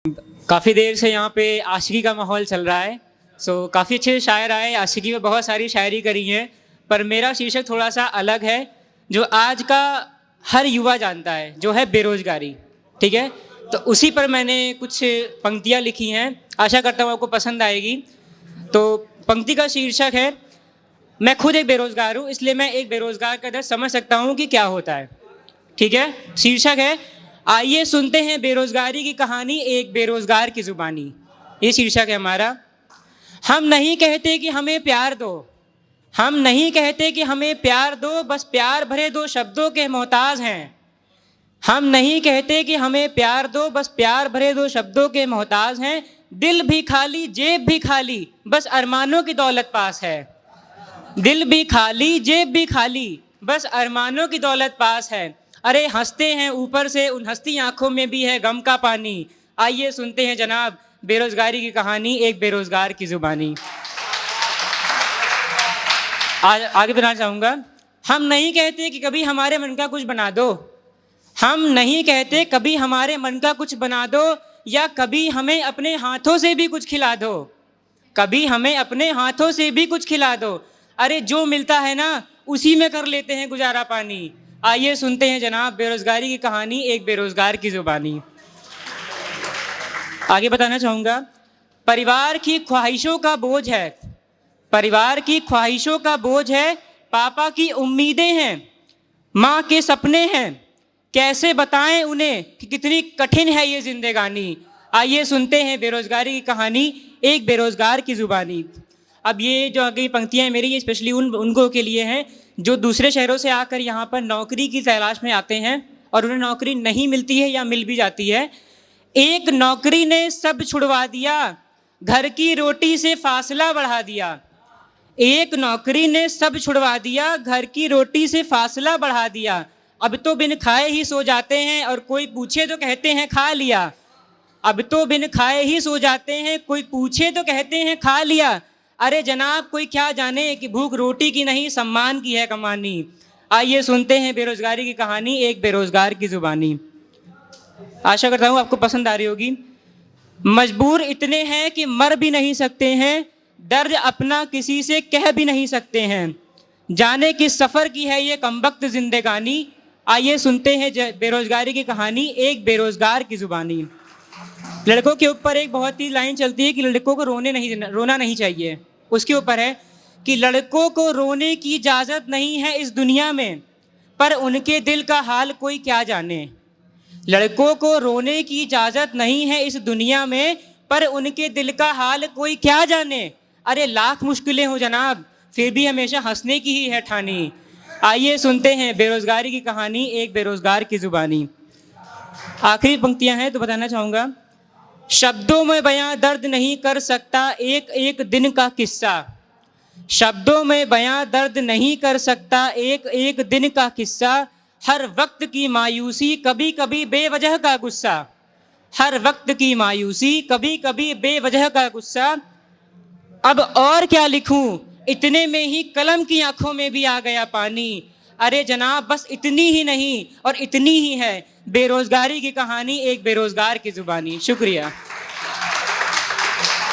काफ़ी देर से यहाँ पे आशिकी का माहौल चल रहा है। काफ़ी अच्छे शायर आए, आशिकी में बहुत सारी शायरी करी है, पर मेरा शीर्षक थोड़ा सा अलग है, जो आज का हर युवा जानता है, जो है बेरोजगारी। ठीक है, तो उसी पर मैंने कुछ पंक्तियाँ लिखी हैं, आशा करता हूँ आपको पसंद आएगी। तो पंक्ति का शीर्षक है, मैं खुद एक बेरोजगार हूँ, इसलिए मैं एक बेरोजगार का दर्द समझ सकता हूँ कि क्या होता है। ठीक है, शीर्षक है, आइए सुनते हैं बेरोजगारी की कहानी, एक बेरोजगार की जुबानी। ये शीर्षक है हमारा। हम नहीं कहते कि हमें प्यार दो, हम नहीं कहते कि हमें प्यार दो, बस प्यार भरे दो शब्दों के मोहताज हैं। हम नहीं कहते कि हमें प्यार दो, बस प्यार भरे दो शब्दों के मोहताज हैं। दिल भी खाली जेब भी खाली, बस अरमानों की दौलत पास है। दिल भी खाली जेब भी खाली, बस अरमानों की दौलत पास है। अरे हंसते हैं ऊपर से, उन हंसती आंखों में भी है गम का पानी। आइए सुनते हैं जनाब बेरोजगारी की कहानी, एक बेरोजगार की जुबानी। आगे बताना चाहूँगा, हम नहीं कहते कि कभी हमारे मन का कुछ बना दो, हम नहीं कहते कभी हमारे मन का कुछ बना दो, या कभी हमें अपने हाथों से भी कुछ खिला दो, कभी हमें अपने हाथों से भी कुछ खिला दो। अरे जो मिलता है ना, उसी में कर लेते हैं गुजारा पानी। आइए सुनते हैं जनाब बेरोजगारी की कहानी, एक बेरोजगार की जुबानी। आगे बताना चाहूँगा, परिवार की ख्वाहिशों का बोझ है, परिवार की ख्वाहिशों का बोझ है, पापा की उम्मीदें हैं, माँ के सपने हैं, कैसे बताएं उन्हें कि कितनी कठिन है ये जिंदगानी। आइए सुनते हैं बेरोजगारी की कहानी, एक बेरोजगार की जुबानी। अब ये जो आगे पंक्तियाँ हैं मेरी, ये स्पेशली उनको के लिए हैं जो दूसरे शहरों से आकर यहाँ पर नौकरी की तलाश में आते हैं और उन्हें नौकरी नहीं मिलती है या मिल भी जाती है। एक नौकरी ने सब छुड़वा दिया, घर की रोटी से फासला बढ़ा दिया। एक नौकरी ने सब छुड़वा दिया, घर की रोटी से फासला बढ़ा दिया। अब तो बिन खाए ही सो जाते हैं, और कोई पूछे तो कहते हैं खा लिया। अब तो बिन खाए ही सो जाते हैं, कोई पूछे तो कहते हैं खा लिया। अरे जनाब कोई क्या जाने कि भूख रोटी की नहीं सम्मान की है कमानी। आइए सुनते हैं बेरोजगारी की कहानी, एक बेरोजगार की जुबानी। आशा करता हूँ आपको पसंद आ रही होगी। मजबूर इतने हैं कि मर भी नहीं सकते हैं, दर्द अपना किसी से कह भी नहीं सकते हैं। जाने किस सफ़र की है ये कमबख्त जिंदगानी। आइए सुनते हैं बेरोजगारी की कहानी, एक बेरोजगार की जुबानी। लड़कों के ऊपर एक बहुत ही लाइन चलती है कि लड़कों को रोना नहीं चाहिए। उसके ऊपर है कि लड़कों को रोने की इजाज़त नहीं है इस दुनिया में, पर उनके दिल का हाल कोई क्या जाने। लड़कों को रोने की इजाज़त नहीं है इस दुनिया में, पर उनके दिल का हाल कोई क्या जाने। अरे लाख मुश्किलें हो जनाब, फिर भी हमेशा हंसने की ही है ठानी। आइए सुनते हैं बेरोजगारी की कहानी, एक बेरोजगार की जुबानी। आखिरी पंक्तियां हैं तो बताना चाहूँगा, शब्दों में बयां दर्द नहीं कर सकता एक एक दिन का किस्सा। शब्दों में बयां दर्द नहीं कर सकता एक एक दिन का किस्सा। हर वक्त की मायूसी, कभी कभी बेवजह का गुस्सा। हर वक्त की मायूसी, कभी कभी बेवजह का गुस्सा। अब और क्या लिखूं, इतने में ही कलम की आंखों में भी आ गया पानी। अरे जनाब बस इतनी ही नहीं और इतनी ही है बेरोजगारी की कहानी, एक बेरोजगार की जुबानी। शुक्रिया।